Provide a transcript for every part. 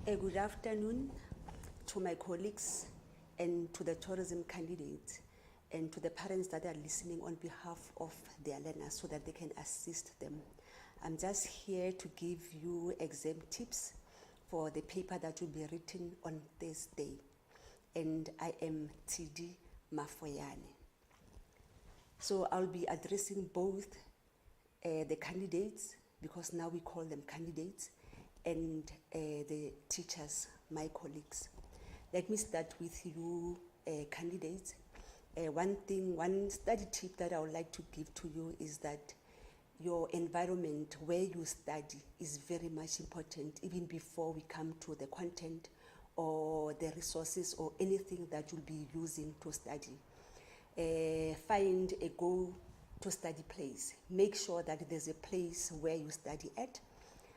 Good afternoon to my colleagues and to the tourism candidates and to the parents that are listening on behalf of their learners so that they can assist them. I'm just here to give you exam tips for the paper that will be written on Thursday. And I am TD Mafoyane. So I'll be addressing both the candidates, because now we call them candidates, and the teachers, my colleagues. Let me start with you, candidates. One study tip that I would like to give to you is that your environment where you study is very much important, even before we come to the content or the resources or anything that you'll be using to study. Find a go-to-study place. Make sure that there's a place where you study at.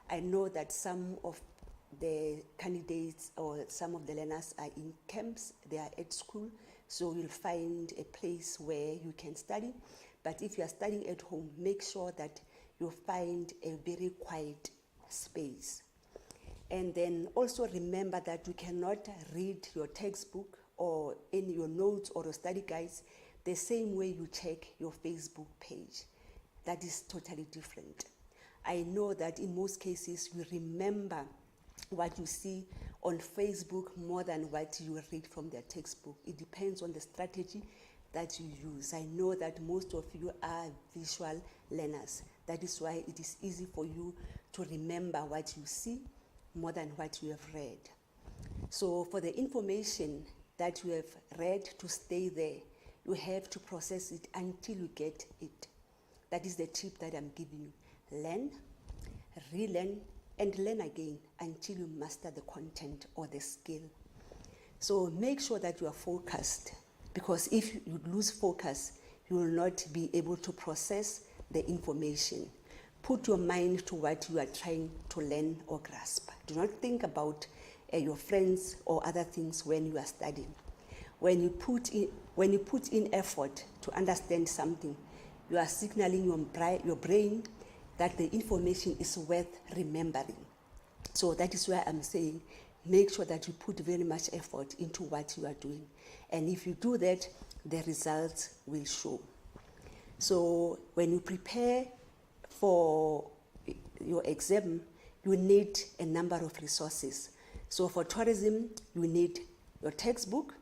I know that some of the candidates or some of the learners are in camps, they are at school, so you'll find a place where you can study. But if you are studying at home, make sure that you find a very quiet space. And then also remember that you cannot read your textbook or in your notes or your study guides the same way you check your Facebook page. That is totally different. I know that in most cases you remember what you see on Facebook more than what you read from their textbook. It depends on the strategy that you use. I know that most of you are visual learners. That is why it is easy for you to remember what you see more than what you have read. So for the information that you have read to stay there, you have to process it until you get it. That is the tip that I'm giving you. Learn, relearn, and learn again until you master the content or the skill. So make sure that you are focused, because if you lose focus, you will not be able to process the information. Put your mind to what you are trying to learn or grasp. Do not think about your friends or other things when you are studying. When you put in effort to understand something, you are signaling your brain that the information is worth remembering. So that is why I'm saying, make sure that you put very much effort into what you are doing. And if you do that, the results will show. So when you prepare for your exam, you need a number of resources. So for tourism, you need your textbook.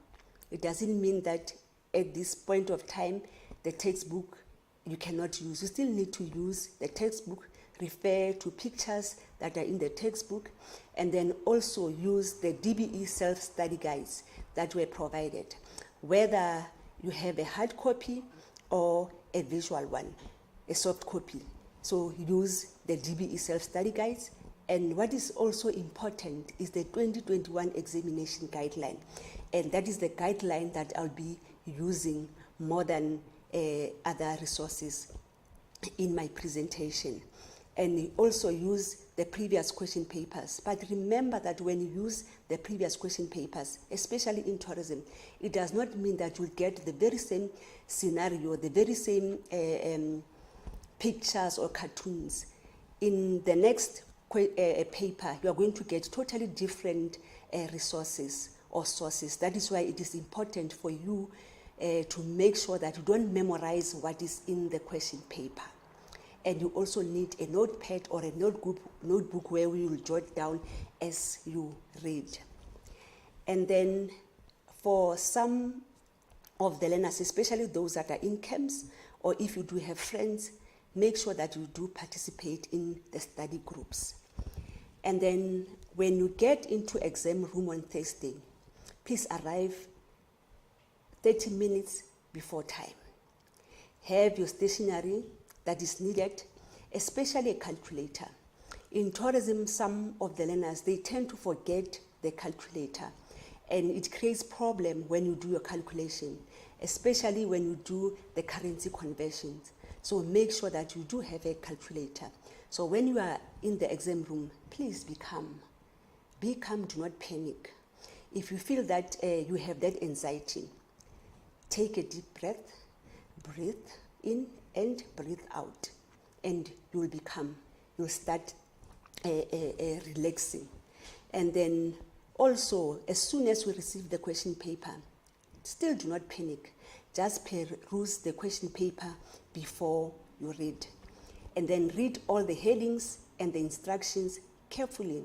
It doesn't mean that at this point of time, the textbook you cannot use. You still need to use the textbook, refer to pictures that are in the textbook, and then also use the DBE self-study guides that were provided, whether you have a hard copy or a visual one, a soft copy. So use the DBE self-study guides. And what is also important is the 2021 examination guideline. And that is the guideline that I'll be using more than other resources in my presentation. And also use the previous question papers. But remember that when you use the previous question papers, especially in tourism, it does not mean that you'll get the very same scenario, the very same pictures or cartoons. In the next paper, you are going to get totally different resources or sources. That is why it is important for you to make sure that you don't memorize what is in the question paper. And you also need a notepad or a notebook where you will jot down as you read. And then for some of the learners, especially those that are in camps, or if you do have friends, make sure that you do participate in the study groups. And then when you get into exam room on Thursday, please arrive 30 minutes before time. Have your stationery that is needed, especially a calculator. In tourism, some of the learners, they tend to forget the calculator, and it creates problem when you do your calculation, especially when you do the currency conversions. So make sure that you do have a calculator. So when you are in the exam room, please be calm. Be calm, do not panic. If you feel that you have that anxiety, take a deep breath, breathe in and breathe out, and you will be calm. You'll start relaxing. And then also, as soon as we receive the question paper, still do not panic. Just peruse the question paper before you read. And then read all the headings and the instructions carefully.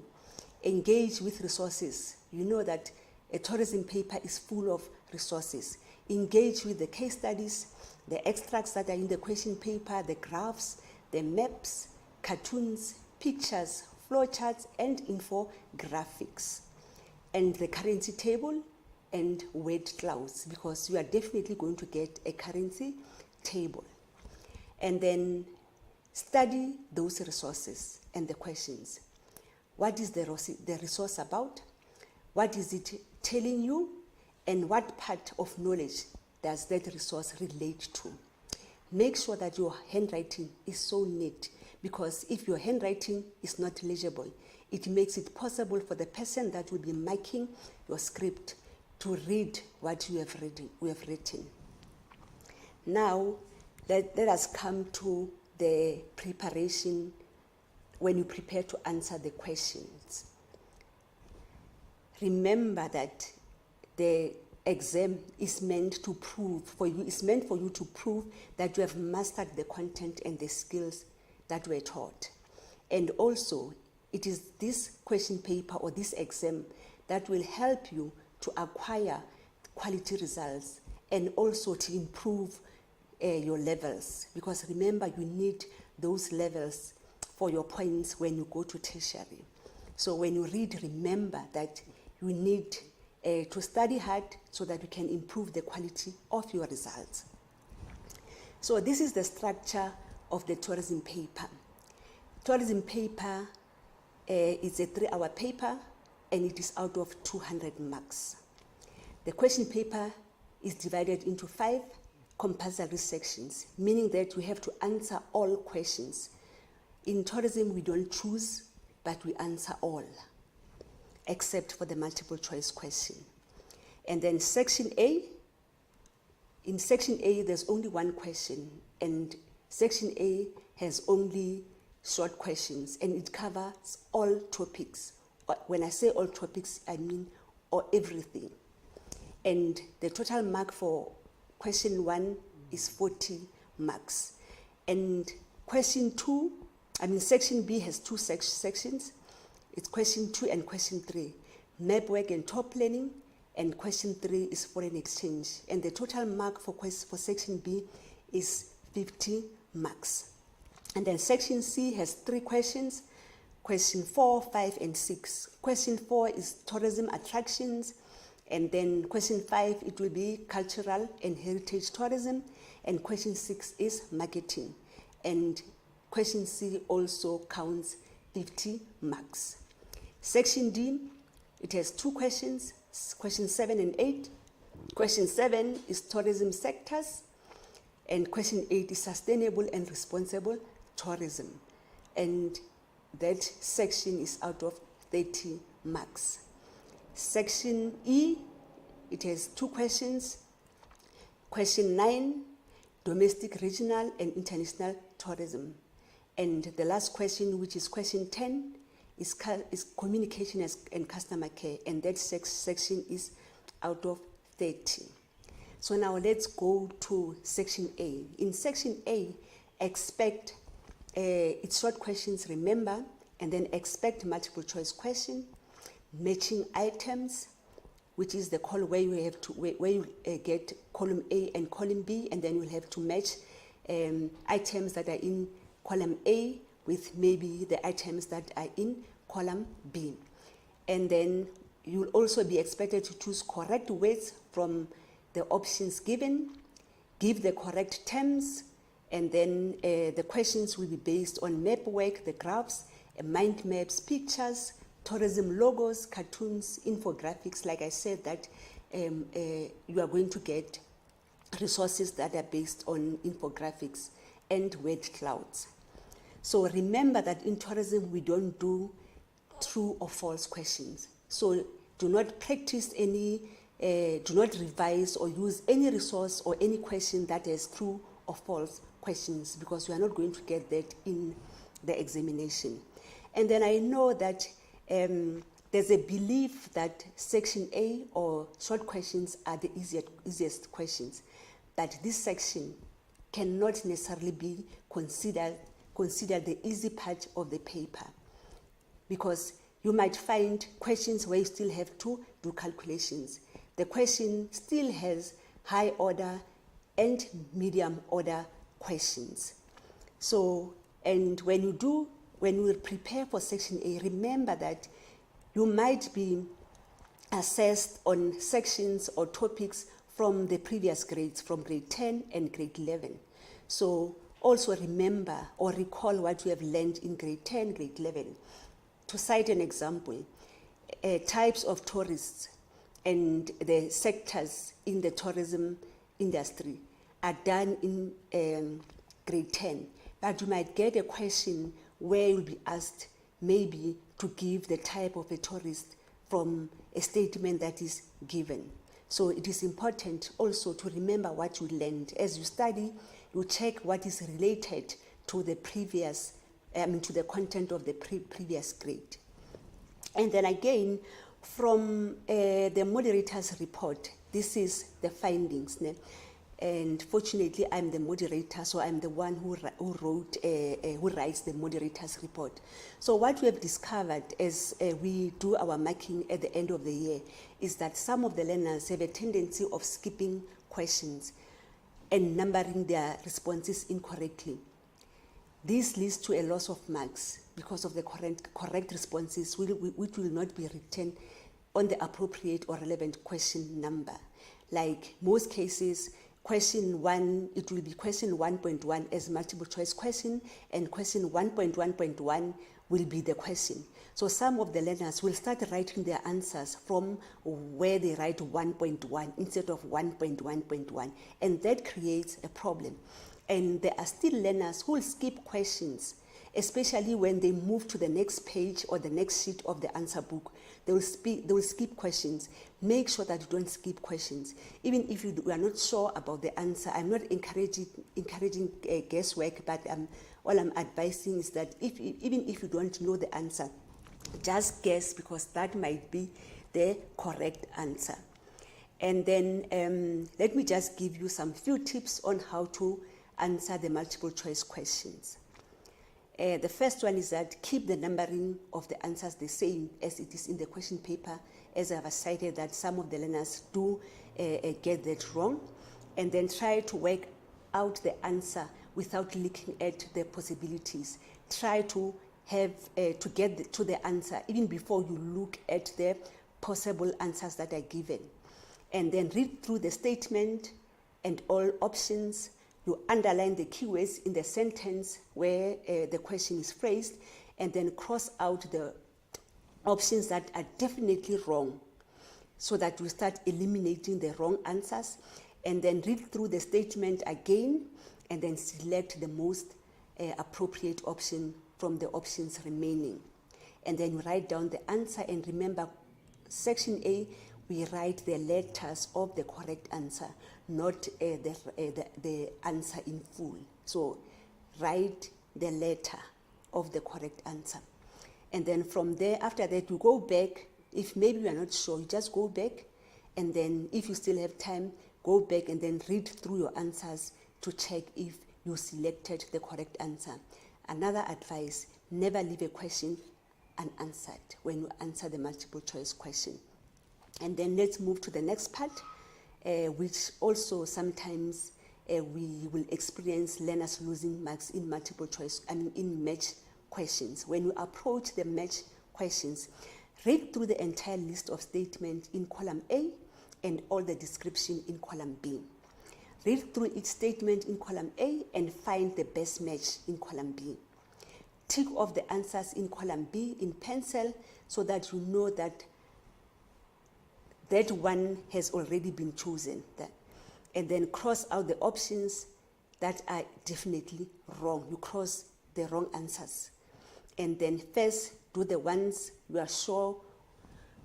Engage with resources. You know that a tourism paper is full of resources. Engage with the case studies, the extracts that are in the question paper, the graphs, the maps, cartoons, pictures, flowcharts, and infographics. And the currency table and word clouds, because you are definitely going to get a currency table. And then study those resources and the questions. What is the resource about? What is it telling you? And what part of knowledge does that resource relate to? Make sure that your handwriting is so neat, because if your handwriting is not legible, it makes it possible for the person that will be marking your script to read what you have written. Now, let us come to the preparation when you prepare to answer the questions. Remember that the exam is meant to prove for you, it's meant for you to prove that you have mastered the content and the skills that were taught. And also, it is this question paper or this exam that will help you to acquire quality results and also to improve your levels. Because remember, you need those levels for your points when you go to tertiary. So when you read, remember that you need to study hard so that you can improve the quality of your results. So this is the structure of the tourism paper. Tourism paper is a 3-hour paper, and it is out of 200 marks. The question paper is divided into 5 compulsory sections, meaning that we have to answer all questions. In tourism, we don't choose, but we answer all, except for the multiple choice question. And then section A, in section A, there's only one question, and section A has only short questions, and it covers all topics. When I say all topics, I mean everything. And the total mark for question 1 is 40 marks. And section B has 2 sections. It's question 2 and question 3, map work and tour planning, and question 3 is foreign exchange. And the total mark for section B is 50 marks. And then section C has 3 questions, question 4, 5, and 6. Question 4 is tourism attractions, and then question 5, it will be cultural and heritage tourism, and question 6 is marketing. And question C also counts 50 marks. Section D, it has 2 questions, questions 7 and 8. Question 7 is tourism sectors, and question 8 is sustainable and responsible tourism. And that section is out of 30 marks. Section E, it has 2 questions. Question 9, domestic, regional, and international tourism. And the last question, which is question 10, is communication and customer care, and that section is out of 30. So now let's go to section A. In section A, expect it's short questions, remember, and then expect multiple choice question, matching items, which is the column where you have to where you get column A and column B, and then you'll have to match items that are in column A with maybe the items that are in column B. And then you'll also be expected to choose correct words from the options given, give the correct terms, and then the questions will be based on map work, the graphs, mind maps, pictures, tourism logos, cartoons, infographics. Like I said, that you are going to get resources that are based on infographics and word clouds. So remember that in tourism, we don't do true or false questions. So do not practice any, do not revise or use any resource or any question that has true or false questions, because you are not going to get that in the examination. And then I know that there's a belief that Section A or short questions are the easiest questions, that this section cannot necessarily be considered the easy part of the paper, because you might find questions where you still have to do calculations. The question still has high order and medium order questions. So, and when you prepare for Section A, remember that you might be assessed on sections or topics from the previous grades, from grade 10 and grade 11. So also remember or recall what you have learned in grade 10, grade 11. To cite an example, types of tourists and the sectors in the tourism industry are done in grade 10, but you might get a question where you'll be asked maybe to give the type of a tourist from a statement that is given. So it is important also to remember what you learned. As you study, you check what is related to the previous, to the content of the previous grade. And then again, from the moderator's report, this is the findings. And fortunately, I'm the moderator, so I'm the one who writes the moderator's report. So what we have discovered as we do our marking at the end of the year is that some of the learners have a tendency of skipping questions and numbering their responses incorrectly. This leads to a loss of marks because of the correct responses, which will not be written on the appropriate or relevant question number. Like most cases, question 1, it will be question 1.1 as multiple choice question, and question 1.1.1 will be the question. So some of the learners will start writing their answers from where they write 1.1 instead of 1.1.1, and that creates a problem. And there are still learners who will skip questions, especially when they move to the next page or the next sheet of the answer book. They will skip questions. Make sure that you don't skip questions. Even if you are not sure about the answer, I'm not encouraging guesswork, but all I'm advising is that even if you don't know the answer, just guess, because that might be the correct answer. And then let me just give you some few tips on how to answer the multiple choice questions. The first one is that keep the numbering of the answers the same as it is in the question paper, as I've cited that some of the learners do get that wrong. And then try to work out the answer without looking at the possibilities. Try to have to get to the answer even before you look at the possible answers that are given. And then read through the statement and all options. You underline the keywords in the sentence where the question is phrased, and then cross out the options that are definitely wrong, so that you start eliminating the wrong answers. And then read through the statement again, and then select the most appropriate option from the options remaining. And then you write down the answer, and remember, Section A, we write the letters of the correct answer, not the answer in full. So write the letter of the correct answer. And then from there, after that, you go back. If maybe you are not sure, you just go back. And then if you still have time, go back and then read through your answers to check if you selected the correct answer. Another advice, never leave a question unanswered when you answer the multiple choice question. And then let's move to the next part, which also sometimes we will experience learners losing marks in multiple choice, in match questions. When you approach the match questions, read through the entire list of statements in column A and all the description in column B. Read through each statement in column A and find the best match in column B. Tick off the answers in column B in pencil so that you know that that one has already been chosen. And then cross out the options that are definitely wrong. You cross the wrong answers. And then first do the ones you are sure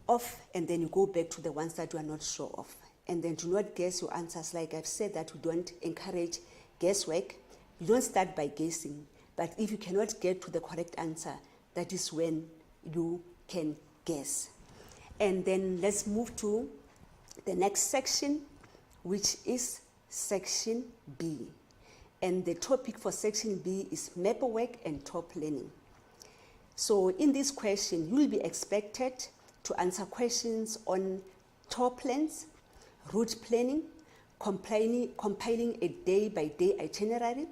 of, and then you go back to the ones that you are not sure of. And then do not guess your answers. Like I've said, that we don't encourage guesswork. You don't start by guessing. But if you cannot get to the correct answer, that is when you can guess. And then let's move to the next section, which is section B. And the topic for section B is map work and tour planning. So in this question, you will be expected to answer questions on tour plans, route planning, compiling a day-by-day itinerary,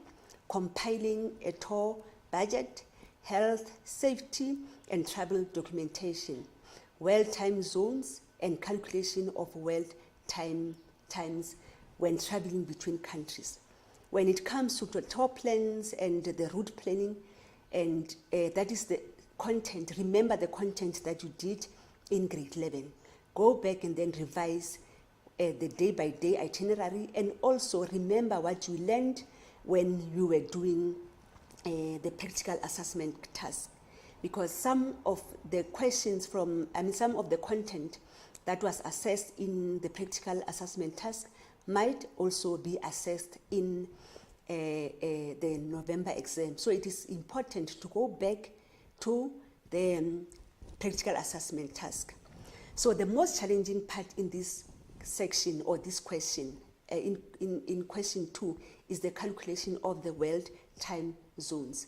compiling a tour budget, health, safety, and travel documentation, world time zones, and calculation of world times when traveling between countries. When it comes to the tour plans and the route planning, and that is the content, remember the content that you did in grade 11. Go back and then revise the day-by-day itinerary, and also remember what you learned when you were doing the practical assessment task. Because some of the questions some of the content that was assessed in the practical assessment task might also be assessed in the November exam. So it is important to go back to the practical assessment task. So the most challenging part in this section or this question, in question 2, is the calculation of the world time zones.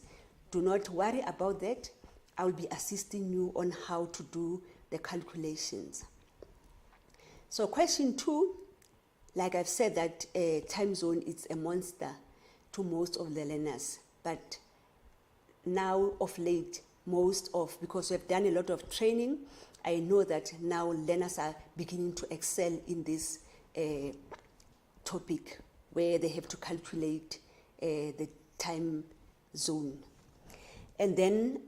Do not worry about that. I will be assisting you on how to do the calculations. So question 2, like I've said, that time zone is a monster to most of the learners, but now of late, because we've done a lot of training, I know that now learners are beginning to excel in this topic where they have to calculate the time zone. And then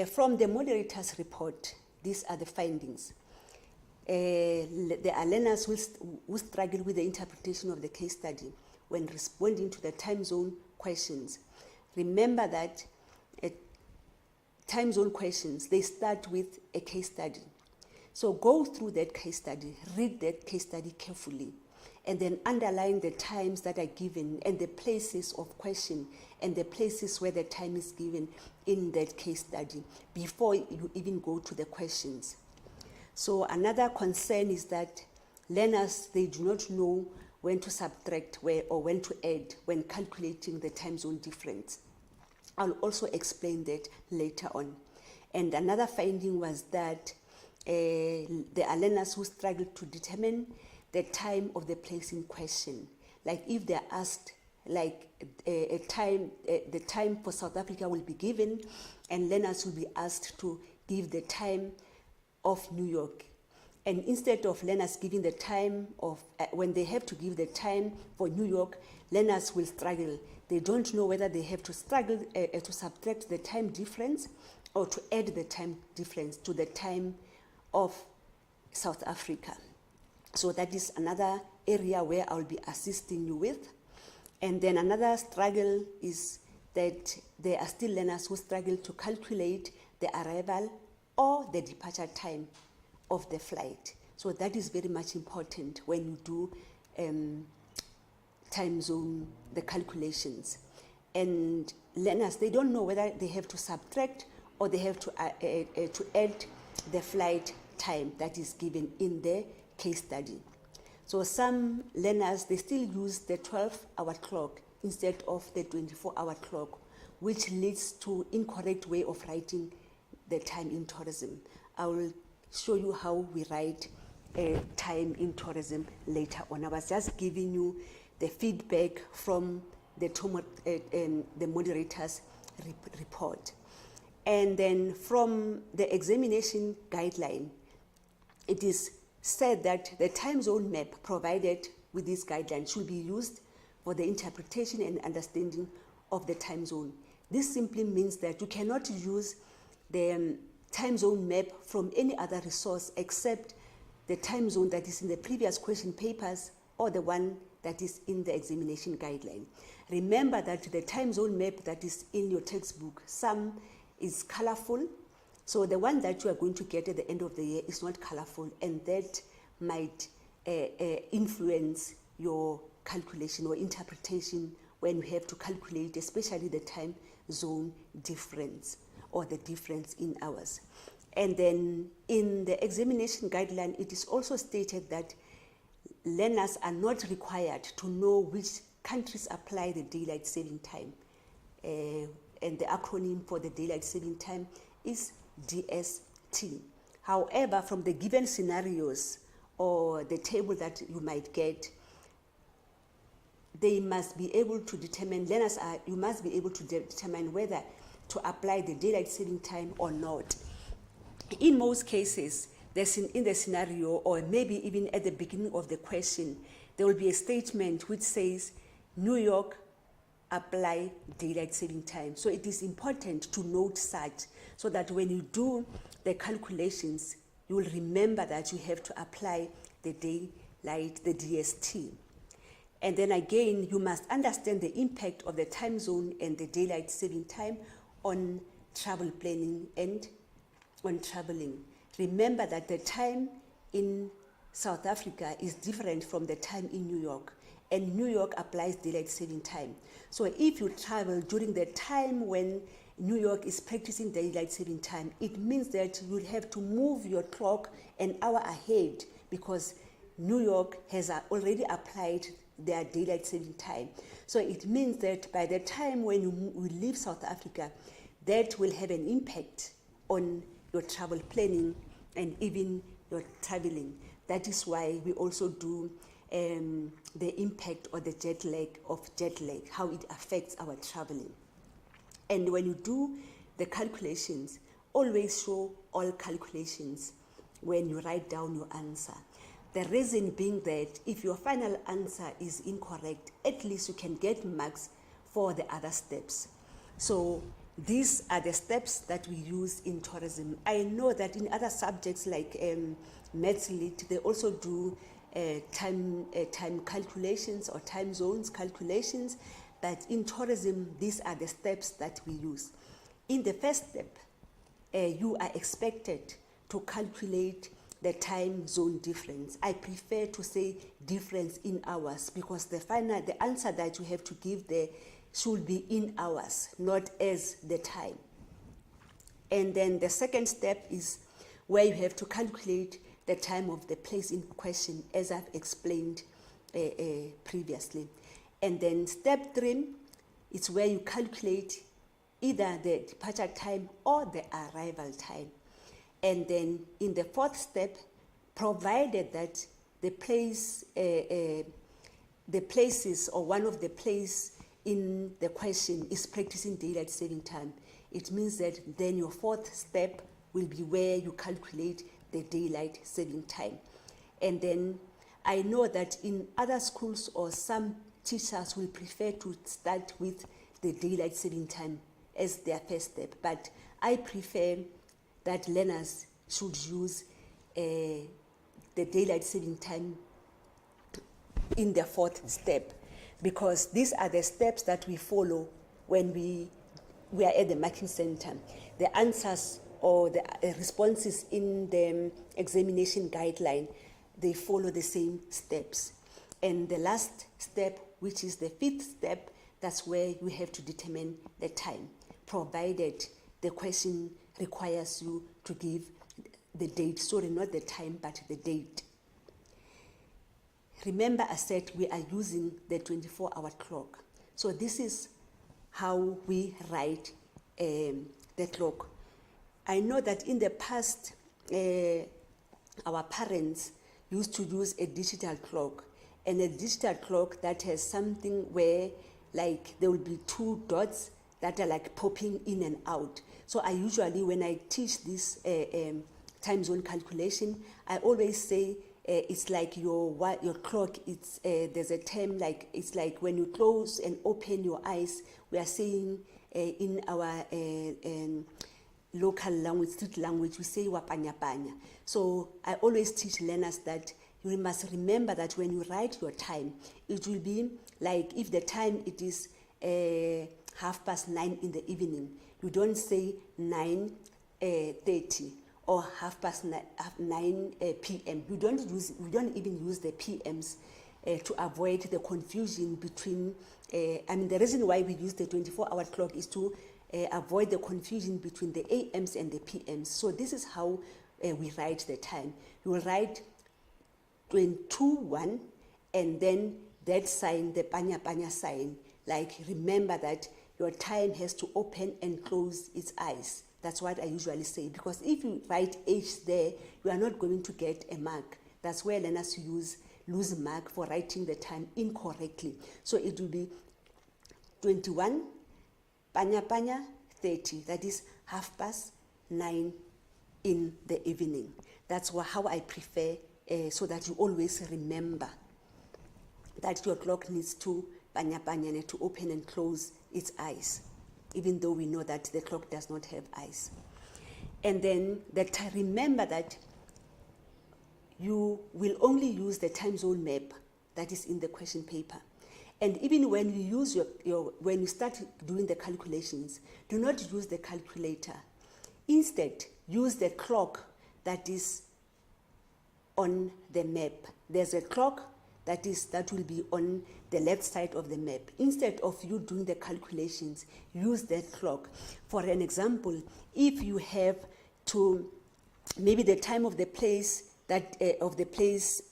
from the moderator's report, these are the findings. There are learners who struggle with the interpretation of the case study when responding to the time zone questions. Remember that time zone questions, they start with a case study. So go through that case study, read that case study carefully, and then underline the times that are given and the places of question and the places where the time is given in that case study before you even go to the questions. So another concern is that learners, they do not know when to subtract or when to add when calculating the time zone difference. I'll also explain that later on. And another finding was that there are learners who struggle to determine the time of the place in question. Like if they're asked, like the time for South Africa will be given, and learners will be asked to give the time of New York. And instead of learners giving the time of, when they have to give the time for New York, learners will struggle. They don't know whether they have to struggle to subtract the time difference or to add the time difference to the time of South Africa. So that is another area where I'll be assisting you with. And then another struggle is that there are still learners who struggle to calculate the arrival or the departure time of the flight. So that is very much important when you do time zone, the calculations. And learners, they don't know whether they have to subtract or they have to add the flight time that is given in the case study. So some learners, they still use the 12-hour clock instead of the 24-hour clock, which leads to incorrect way of writing the time in tourism. I will show you how we write time in tourism later on. I was just giving you the feedback from the moderator's report. And then from the examination guideline, it is said that the time zone map provided with this guideline should be used for the interpretation and understanding of the time zone. This simply means that you cannot use the time zone map from any other resource except the time zone that is in the previous question papers or the one that is in the examination guideline. Remember that the time zone map that is in your textbook, some is colorful, so the one that you are going to get at the end of the year is not colorful, and that might influence your calculation or interpretation when you have to calculate, especially the time zone difference or the difference in hours. And then in the examination guideline, it is also stated that learners are not required to know which countries apply the daylight saving time. And the acronym for the daylight saving time is DST. However, from the given scenarios or the table that you might get, they must be able to determine, you must be able to determine whether to apply the daylight saving time or not. In most cases, in the scenario, or maybe even at the beginning of the question, there will be a statement which says, New York apply daylight saving time. So it is important to note such, so that when you do the calculations, you will remember that you have to apply the daylight, the DST. And then again, you must understand the impact of the time zone and the daylight saving time on travel planning and on traveling. Remember that the time in South Africa is different from the time in New York, and New York applies daylight saving time. So if you travel during the time when New York is practicing daylight saving time, it means that you'll have to move your clock an hour ahead, because New York has already applied their daylight saving time. So it means that by the time when you leave South Africa, that will have an impact on your travel planning and even your traveling. That is why we also do the impact or the jet lag, how it affects our traveling. And when you do the calculations, always show all calculations when you write down your answer. The reason being that if your final answer is incorrect, at least you can get marks for the other steps. So these are the steps that we use in tourism. I know that in other subjects like Maths Lit, they also do time calculations or time zones calculations, but in tourism, these are the steps that we use. In the first step, you are expected to calculate the time zone difference. I prefer to say difference in hours, because the answer that you have to give there should be in hours, not as the time. And then the second step is where you have to calculate the time of the place in question, as I've explained previously. And then step 3 is where you calculate either the departure time or the arrival time. And then in the fourth step, provided that the places or one of the places in the question is practicing daylight saving time, it means that then your fourth step will be where you calculate the daylight saving time. And then I know that in other schools or some teachers will prefer to start with the daylight saving time as their first step, but I prefer that learners should use the daylight saving time in the fourth step, because these are the steps that we follow when we are at the marking center. The answers or the responses in the examination guideline, they follow the same steps. And the last step, which is the fifth step, that's where you have to determine the time, provided the question requires you to give the date. Sorry, not the time, but the date. Remember, I said we are using the 24-hour clock. So this is how we write the clock. I know that in the past, our parents used to use a digital clock, and a digital clock that has something where, like, there will be 2 dots that are like popping in and out. So I usually, when I teach this time zone calculation, I always say it's like your clock. It's there's a term, like it's like when you close and open your eyes. We are saying in our local language, street language, we say wapanya panya. So I always teach learners that you must remember that when you write your time, it will be like, if the time it is 9:30 in the evening, you don't say 9:30 or 9 p.m. You don't even use the PMs to avoid the confusion between. The reason why we use the 24-hour clock is to avoid the confusion between the AMs and the PMs. So this is how we write the time. You will write 22:1 and then that sign, the panya sign. Like, remember that your time has to open and close its eyes. That's what I usually say, because if you write H there, you are not going to get a mark. That's where learners lose mark for writing the time incorrectly. So it will be 21, panya, 30. That is 9:30 in the evening. That's how I prefer, so that you always remember that your clock needs to panya to open and close its eyes, even though we know that the clock does not have eyes. And then remember that you will only use the time zone map that is in the question paper. And even when you use when you start doing the calculations, do not use the calculator. Instead, use the clock that is on the map. There's a clock that will be on the left side of the map. Instead of you doing the calculations, use that clock. For an example, if you have to, maybe the time of the place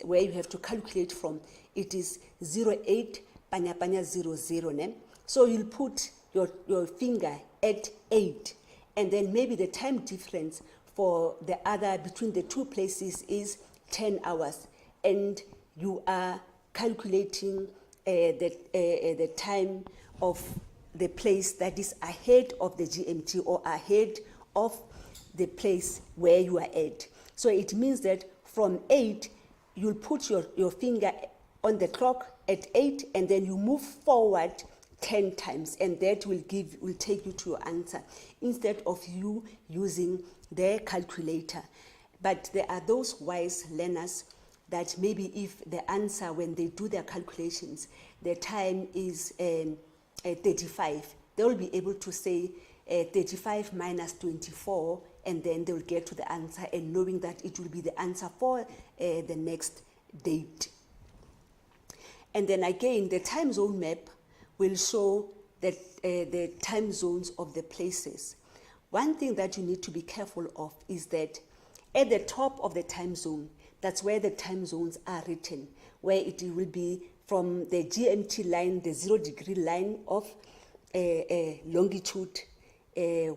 where you have to calculate from, it is 08 panya 00, ne? So you'll put your finger at 8, and then maybe the time difference for the other between the two places is 10 hours, and you are calculating the time of the place that is ahead of the GMT or ahead of the place where you are at. So it means that from 8, you'll put your finger on the clock at 8, and then you move forward 10 times, and that will take you to your answer, instead of you using the calculator. But there are those wise learners that maybe if the answer, when they do their calculations, the time is 35, they will be able to say 35 minus 24, and then they'll get to the answer, and knowing that it will be the answer for the next date. And then again, the time zone map will show that the time zones of the places. One thing that you need to be careful of is that at the top of the time zone, that's where the time zones are written, where it will be from the GMT line, the 0 degree line of longitude,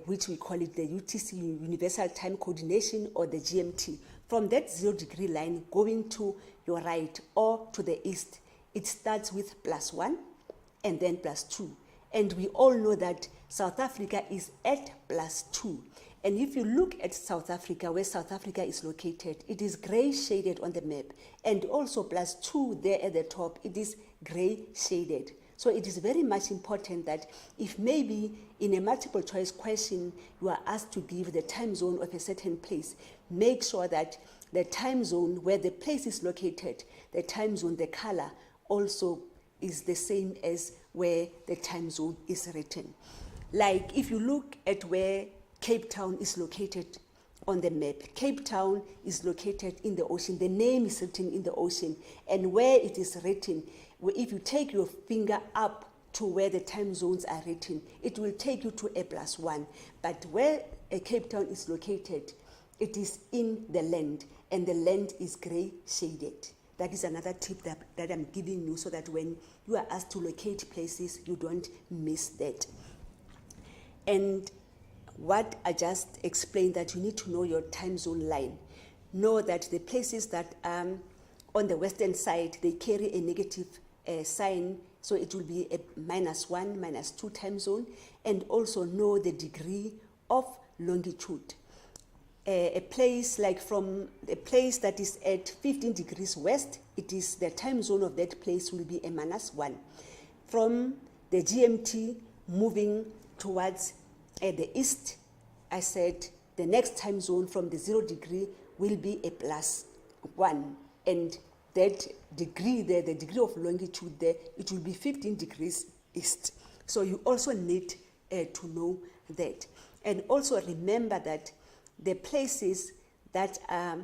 which we call it the UTC, Universal Time Coordination, or the GMT. From that 0 degree line going to your right or to the east, it starts with +1 and then +2. And we all know that South Africa is at +2. And if you look at South Africa, where South Africa is located, it is gray shaded on the map. And also +2 there at the top, it is gray shaded. So it is very much important that if maybe in a multiple choice question, you are asked to give the time zone of a certain place, make sure that the time zone where the place is located, the time zone, the color also is the same as where the time zone is written. Like if you look at where Cape Town is located on the map, Cape Town is located in the ocean. The name is written in the ocean, and where it is written, if you take your finger up to where the time zones are written, it will take you to a +1. But where Cape Town is located, it is in the land, and the land is gray shaded. That is another tip that I'm giving you, so that when you are asked to locate places, you don't miss that. And what I just explained, that you need to know your time zone line. Know that the places that are on the western side, they carry a negative sign, so it will be a -1, -2 time zone. And also know the degree of longitude. A place like from a place that is at 15 degrees west, it is the time zone of that place will be a -1. From the GMT moving towards the east, I said the next time zone from the 0 degree will be a +1. And that degree there, the degree of longitude there, it will be 15 degrees east. So you also need to know that. And also remember that the places that are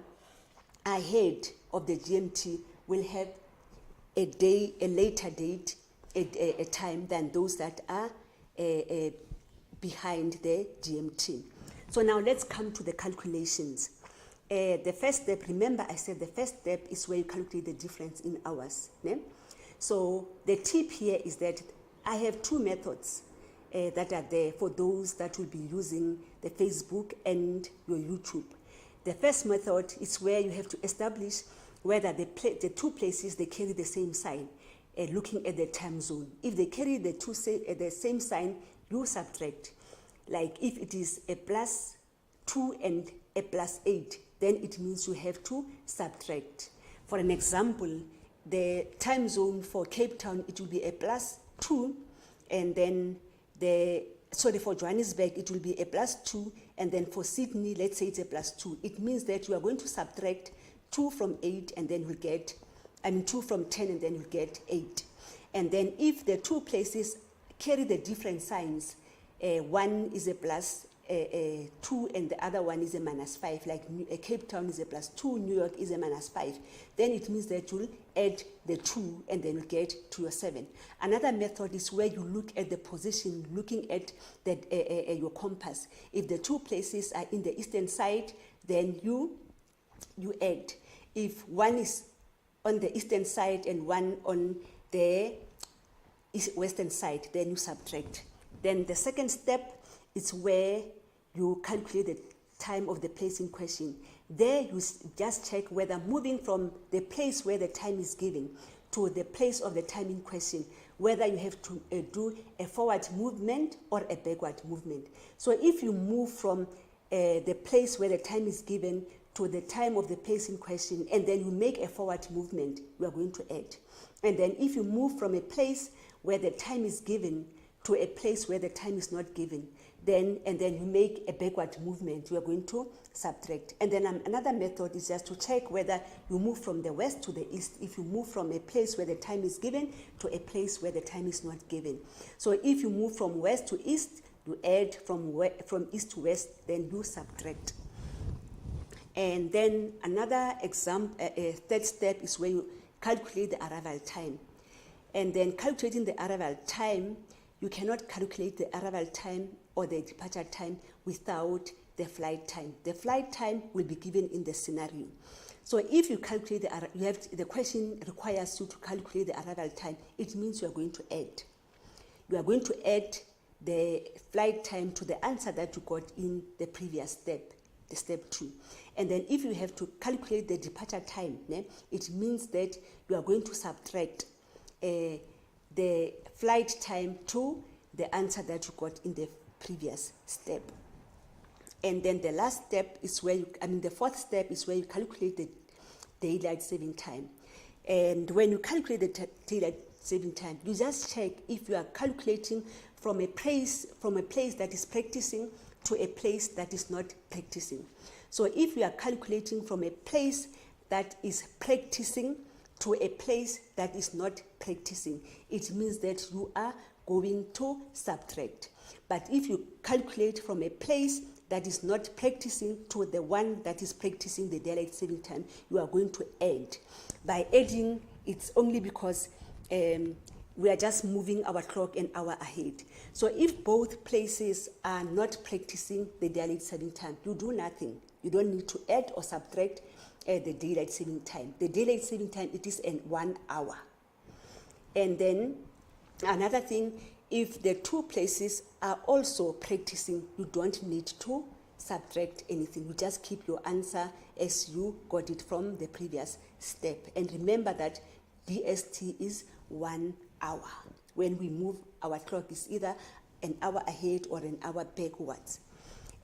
ahead of the GMT will have a later date, a time than those that are behind the GMT. So now let's come to the calculations. The first step, remember I said the first step is where you calculate the difference in hours. Ne? So the tip here is that I have two methods that are there for those that will be using the Facebook and your YouTube. The first method is where you have to establish whether the two places they carry the same sign, looking at the time zone. If they carry the same sign, you subtract. Like if it is a +2 and a +8, then it means you have to subtract. For an example, the time zone for Cape Town, it will be a +2, and then for Johannesburg, it will be a +2, and then for Sydney, let's say it's a +2. It means that you are going to subtract 2 from 8, and then you'll get, 2 from 10, and then you'll get 8. And then if the two places carry the different signs, one is a +2 and the other one is a -5, like Cape Town is a +2, New York is a -5, then it means that you'll add the 2 and then you get to your 7. Another method is where you look at the position, looking at your compass. If the two places are in the eastern side, then you add. If one is on the eastern side and one on the western side, then you subtract. Then the second step is where you calculate the time of the place in question. There you just check whether moving from the place where the time is given to the place of the time in question, whether you have to do a forward movement or a backward movement. So if you move from the place where the time is given to the time of the place in question, and then you make a forward movement, you are going to add. And then if you move from a place where the time is given to a place where the time is not given, then you make a backward movement, you are going to subtract. And then another method is just to check whether you move from the west to the east, if you move from a place where the time is given to a place where the time is not given. So if you move from west to east, you add, from east to west, then you subtract. And then another example, third step is where you calculate the arrival time. And then calculating the arrival time, you cannot calculate the arrival time or the departure time without the flight time. The flight time will be given in the scenario. So if you calculate the question requires you to calculate the arrival time, it means you are going to add. You are going to add the flight time to the answer that you got in the previous step, the step 2. And then if you have to calculate the departure time, it means that you are going to subtract the flight time to the answer that you got in the previous step. And then the last step is where the fourth step is where you calculate the daylight saving time. And when you calculate the daylight saving time, you just check if you are calculating from a place that is practicing to a place that is not practicing. So if you are calculating from a place that is practicing to a place that is not practicing, it means that you are going to subtract. But if you calculate from a place that is not practicing to the one that is practicing the daylight saving time, you are going to add. By adding, it's only because we are just moving our clock an hour ahead. So if both places are not practicing the daylight saving time, you do nothing. You don't need to add or subtract the daylight saving time. The daylight saving time, it is in 1 hour. And then another thing, if the two places are also practicing, you don't need to subtract anything. You just keep your answer as you got it from the previous step. And remember that DST is 1 hour. When we move, our clock is either an hour ahead or an hour backwards.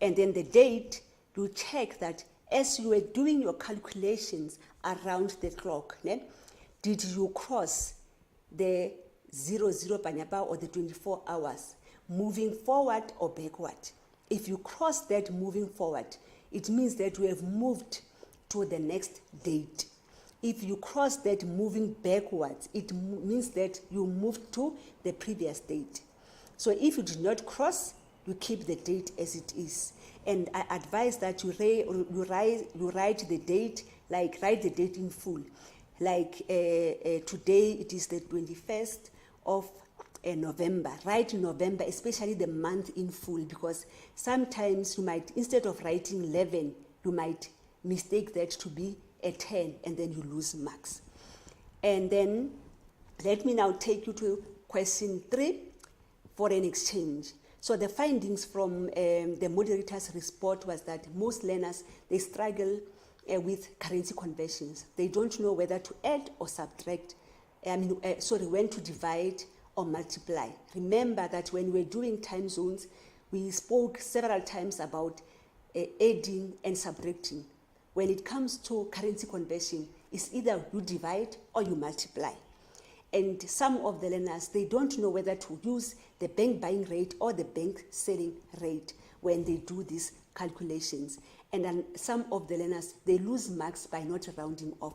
And then the date, you check that as you were doing your calculations around the clock, did you cross the 00 Panyapa or the 24 hours, moving forward or backward? If you cross that moving forward, it means that you have moved to the next date. If you cross that moving backwards, it means that you moved to the previous date. So if you do not cross, you keep the date as it is. And I advise that you write the date, like write the date in full. Like today, it is the 21st of November. Write November, especially the month in full, because sometimes you might, instead of writing 11, you might mistake that to be a 10, and then you lose marks. And then let me now take you to question 3, foreign exchange. So the findings from the moderator's report was that most learners, they struggle with currency conversions. They don't know whether to add or subtract, when to divide or multiply. Remember that when we're doing time zones, we spoke several times about adding and subtracting. When it comes to currency conversion, it's either you divide or you multiply. And some of the learners, they don't know whether to use the bank buying rate or the bank selling rate when they do these calculations. And then some of the learners, they lose marks by not rounding off.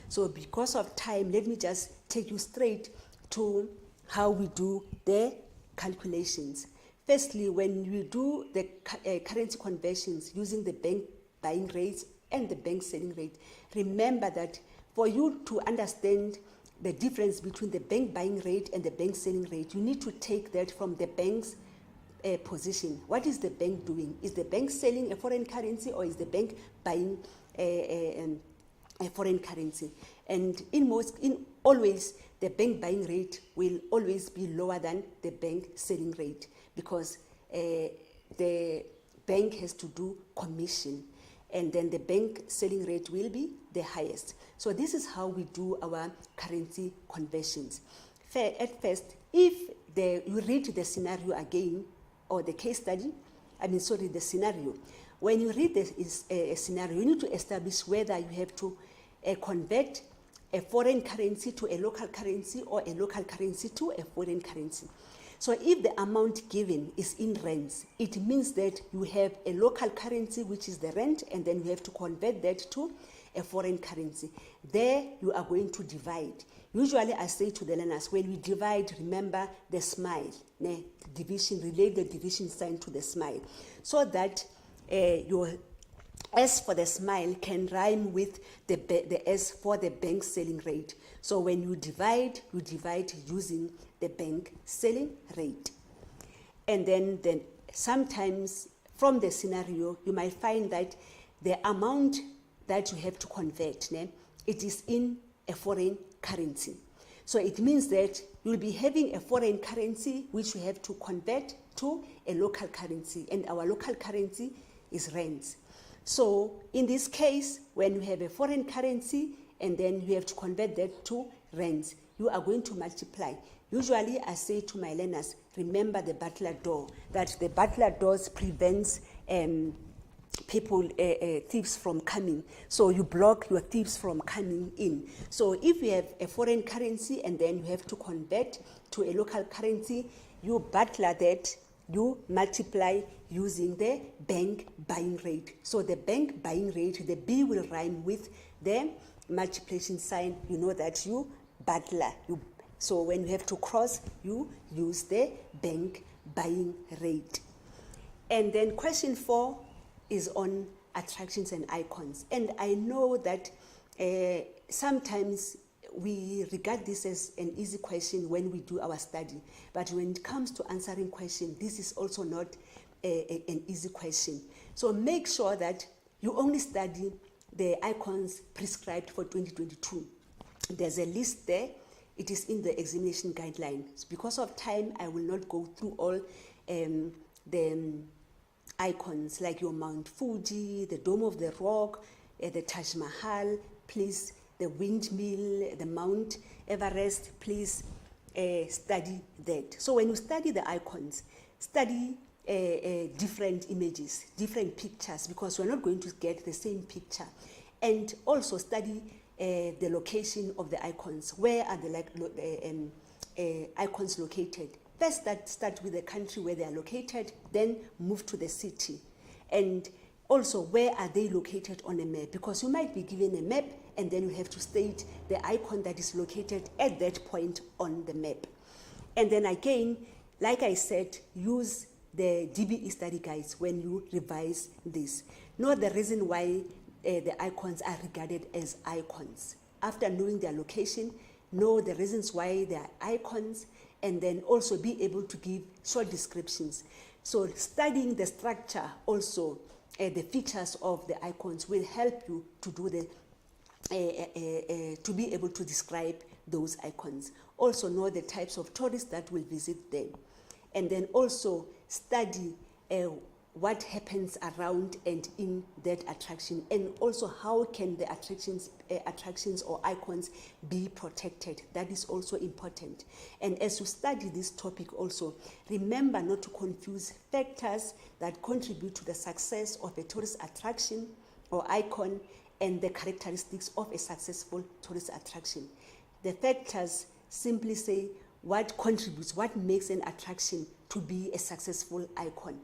So because of time, let me just take you straight to how we do the calculations. Firstly, when you do the currency conversions using the bank buying rates and the bank selling rate, remember that for you to understand the difference between the bank buying rate and the bank selling rate, you need to take that from the bank's position. What is the bank doing? Is the bank selling a foreign currency, or is the bank buying a foreign currency? And always the bank buying rate will always be lower than the bank selling rate, because the bank has to do commission, and then the bank selling rate will be the highest. So this is how we do our currency conversions. At first, if you read the scenario again, or the case study, the scenario. When you read the scenario, you need to establish whether you have to convert a foreign currency to a local currency or a local currency to a foreign currency. So if the amount given is in rands, it means that you have a local currency, which is the rand, and then you have to convert that to a foreign currency. There you are going to divide. Usually I say to the learners, when we divide, remember the smile, division, relate the division sign to the smile, so that your S for the smile can rhyme with the S for the bank selling rate. So when you divide using the bank selling rate. And then sometimes from the scenario, you might find that the amount that you have to convert, it is in a foreign currency. So it means that you'll be having a foreign currency which you have to convert to a local currency, and our local currency is rands. So in this case, when you have a foreign currency and then you have to convert that to rands, you are going to multiply. Usually I say to my learners, remember the butler door, that the butler doors prevents thieves from coming. So you block your thieves from coming in. So if you have a foreign currency and then you have to convert to a local currency, you butler that, you multiply using the bank buying rate. So the bank buying rate, the B will rhyme with the multiplication sign. You know that you butler. So when you have to cross, you use the bank buying rate. And then question 4 is on attractions and icons. And I know that sometimes we regard this as an easy question when we do our study. But when it comes to answering questions, this is also not an easy question. So make sure that you only study the icons prescribed for 2022. There's a list there. It is in the examination guidelines. Because of time, I will not go through all the icons like your Mount Fuji, the Dome of the Rock, the Taj Mahal, please, the windmill, the Mount Everest, please study that. So when you study the icons, study different images, different pictures, because we're not going to get the same picture. And also study the location of the icons. Where are the icons located? First, start with the country where they are located, then move to the city. And also, where are they located on a map? Because you might be given a map, and then you have to state the icon that is located at that point on the map. And then again, like I said, use the DBE study guides when you revise this. Know the reason why the icons are regarded as icons. After knowing their location, know the reasons why they are icons, and then also be able to give short descriptions. So studying the structure also, the features of the icons will help you to do to be able to describe those icons. Also know the types of tourists that will visit them. And then also study what happens around and in that attraction, and also how can the attractions or icons be protected. That is also important. And as you study this topic also, remember not to confuse factors that contribute to the success of a tourist attraction or icon and the characteristics of a successful tourist attraction. The factors simply say what contributes, what makes an attraction to be a successful icon.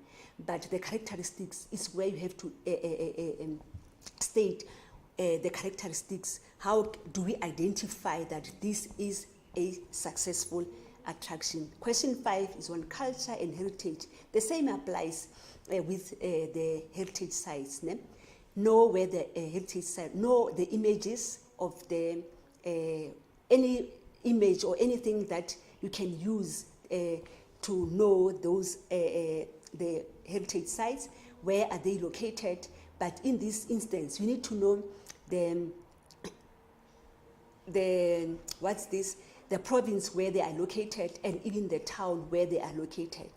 But the characteristics is where you have to state the characteristics. How do we identify that this is a successful attraction? Question 5 is on culture and heritage. The same applies with the heritage sites. Know where the heritage site, know the images of the any image or anything that you can use to know those the heritage sites. Where are they located? But in this instance, you need to know the province where they are located, and even the town where they are located.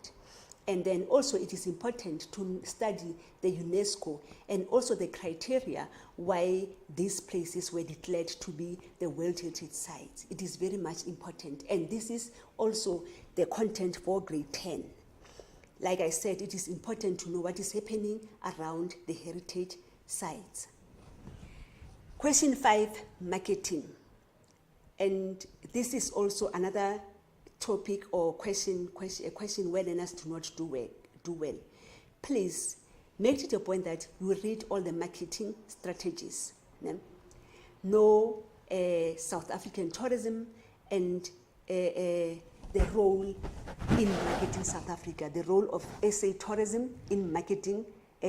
And then also it is important to study the UNESCO and also the criteria why these places were declared to be the World Heritage Sites. It is very much important. And this is also the content for grade 10. Like I said, it is important to know what is happening around the heritage sites. Question 5, marketing. And this is also another topic or question where learners do not do well. Please make it a point that you read all the marketing strategies. Know South African tourism and the role in marketing South Africa, the role of SA tourism in marketing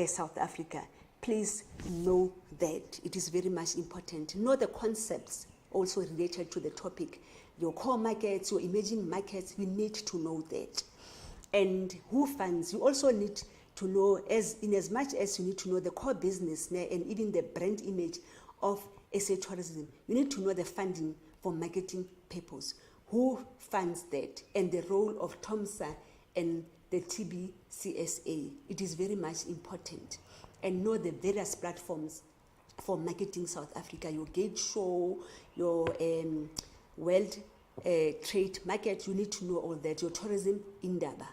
South Africa. Please know that. It is very much important. Know the concepts also related to the topic. Your core markets, your emerging markets, you need to know that. And who funds, you also need to know, in as much as you need to know the core business and even the brand image of SA tourism, you need to know the funding for marketing purpose. Who funds that, and the role of TOMSA and the TBCSA. It is very much important. And know the various platforms for marketing South Africa, your gate show, your World Trade Market, you need to know all that, your tourism indaba.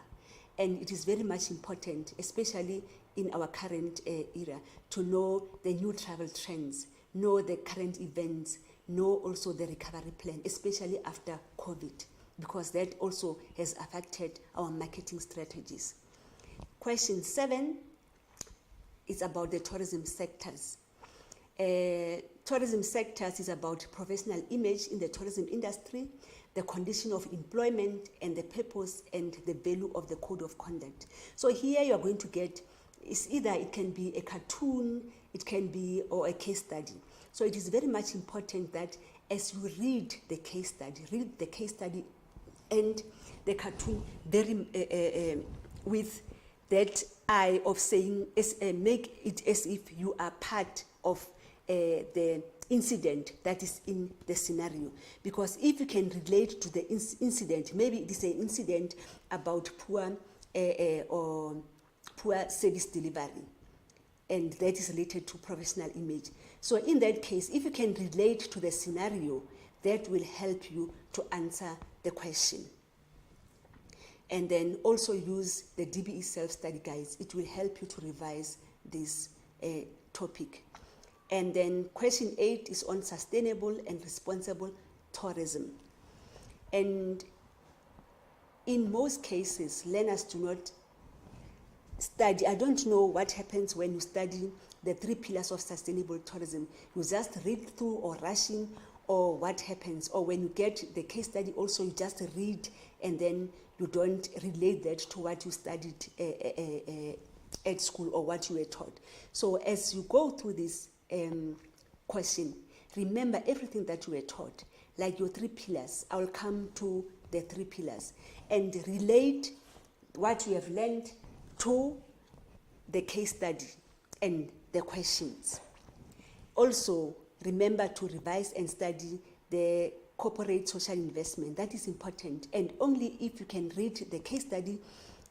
And it is very much important, especially in our current era, to know the new travel trends, know the current events, know also the recovery plan, especially after COVID, because that also has affected our marketing strategies. Question 7 is about the tourism sectors. Tourism sectors is about professional image in the tourism industry, the condition of employment, and the purpose and the value of the code of conduct. So here you are going to get, it can be a cartoon, it can be, or a case study. So it is very much important that as you read the case study and the cartoon with that eye of saying, make it as if you are part of the incident that is in the scenario. Because if you can relate to the incident, maybe it is an incident about poor service delivery, and that is related to professional image. So in that case, if you can relate to the scenario, that will help you to answer the question. And then also use the DBE self-study guides. It will help you to revise this topic. And then question 8 is on sustainable and responsible tourism. And in most cases, learners do not study. I don't know what happens when you study the 3 pillars of sustainable tourism. You just read through or rushing, or what happens. Or when you get the case study also, you just read and then you don't relate that to what you studied at school or what you were taught. So as you go through this question, remember everything that you were taught, like your 3 pillars. I will come to the 3 pillars and relate what you have learned to the case study and the questions. Also, remember to revise and study the corporate social investment. That is important. And only if you can read the case study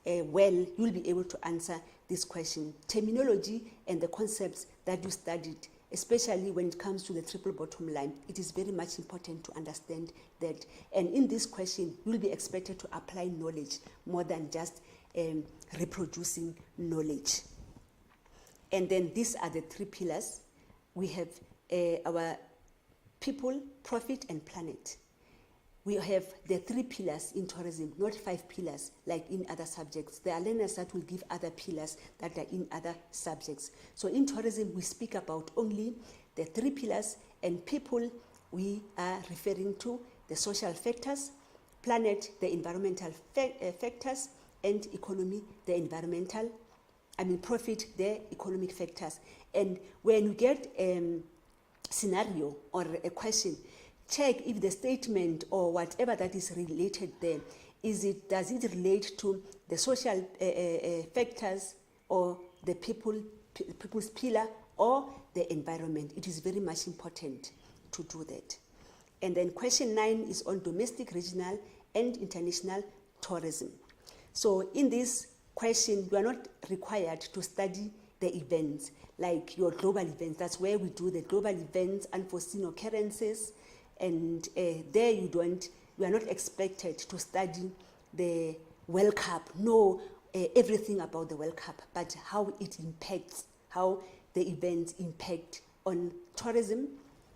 well, you'll be able to answer this question. Terminology and the concepts that you studied, especially when it comes to the triple bottom line, it is very much important to understand that. And in this question, you'll be expected to apply knowledge more than just reproducing knowledge. And then these are the 3 pillars. We have our people, profit, and planet. We have the 3 pillars in tourism, not 5 pillars like in other subjects. There are learners that will give other pillars that are in other subjects. So in tourism, we speak about only the 3 pillars, and people, we are referring to the social factors, planet, the environmental factors, and economy, the profit, the economic factors. And when you get scenario or a question, check if the statement or whatever that is related there, does it relate to the social factors or the people's pillar or the environment. It is very much important to do that. And then question 9 is on domestic, regional, and international tourism. So in this question, you are not required to study the events, like your global events. That's where we do the global events, unforeseen occurrences, and there you are not expected to study the World Cup, know everything about the World Cup, but how it impacts, how the events impact on tourism,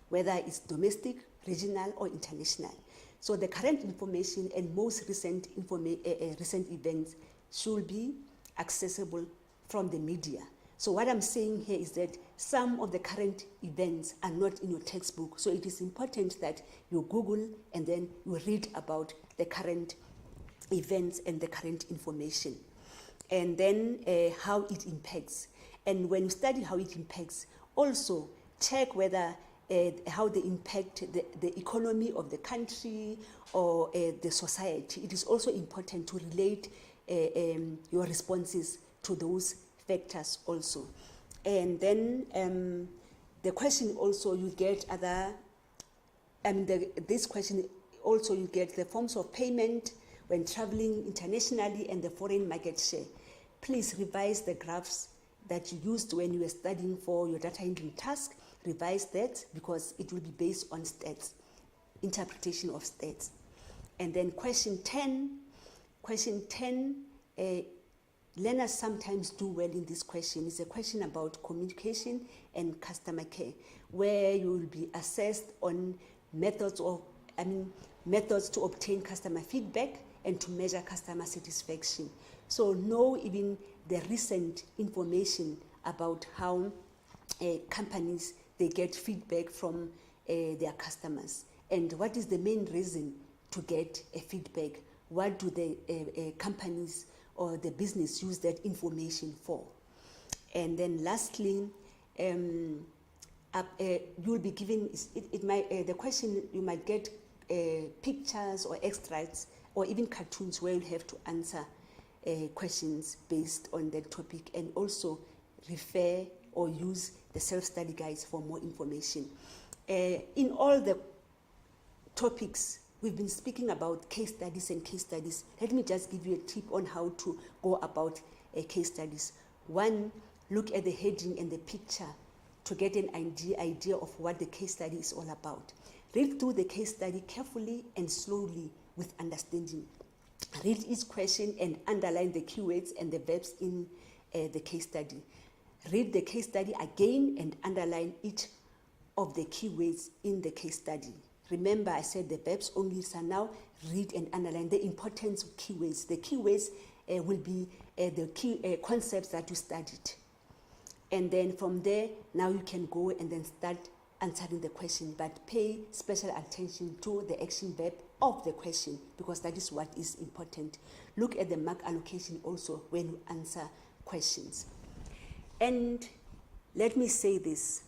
whether it's domestic, regional, or international. So the current information and most recent events should be accessible from the media. So what I'm saying here is that some of the current events are not in your textbook. So it is important that you Google and then you read about the current events and the current information. And then how it impacts. And when you study how it impacts, also check whether how they impact the economy of the country or the society. It is also important to relate your responses to those factors also. And then the question also you get this question also you get the forms of payment when traveling internationally and the foreign market share. Please revise the graphs that you used when you were studying for your data handling task. Revise that because it will be based on stats, interpretation of stats. And then question 10, learners sometimes do well in this question. It's a question about communication and customer care, where you will be assessed on methods to obtain customer feedback and to measure customer satisfaction. So know even the recent information about how companies, they get feedback from their customers. And what is the main reason to get a feedback? What do the companies or the business use that information for? And then lastly, you will be given, the question, you might get pictures or extracts or even cartoons where you'll have to answer questions based on that topic, and also refer or use the self-study guides for more information. In all the topics, we've been speaking about case studies and case studies. Let me just give you a tip on how to go about case studies. 1, look at the heading and the picture to get an idea of what the case study is all about. Read through the case study carefully and slowly with understanding. Read each question and underline the keywords and the verbs in the case study. Read the case study again and underline each of the keywords in the case study. Remember, I said the verbs only, so now read and underline the importance of keywords. The keywords will be the key concepts that you studied. And then from there, now you can go and then start answering the question, but pay special attention to the action verb of the question, because that is what is important. Look at the mark allocation also when you answer questions. And let me say this,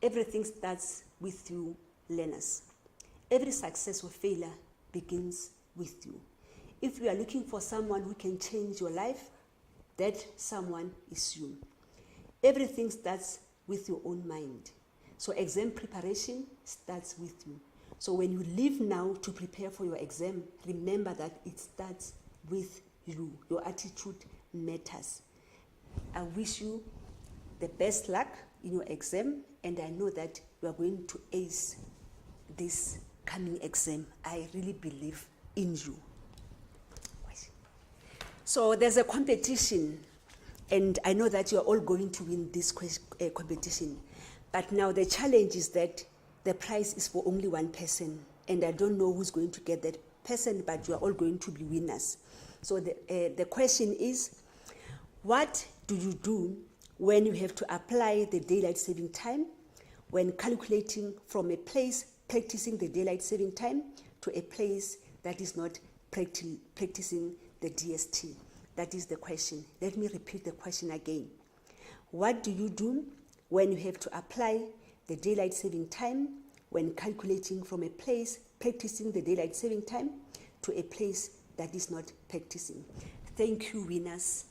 everything starts with you learners. Every success or failure begins with you. If you are looking for someone who can change your life, that someone is you. Everything starts with your own mind. So exam preparation starts with you. So when you leave now to prepare for your exam, remember that it starts with you. Your attitude matters. I wish you the best luck in your exam, and I know that you are going to ace this coming exam. I really believe in you. So there's a competition, and I know that you're all going to win this competition. But now the challenge is that the prize is for only one person, and I don't know who's going to get that person, but you are all going to be winners. So the question is, what do you do when you have to apply the daylight saving time, when calculating from a place practicing the daylight saving time to a place that is not practicing the DST? That is the question. Let me repeat the question again. What do you do when you have to apply the daylight saving time when calculating from a place practicing the daylight saving time to a place that is not practicing? Thank you, winners.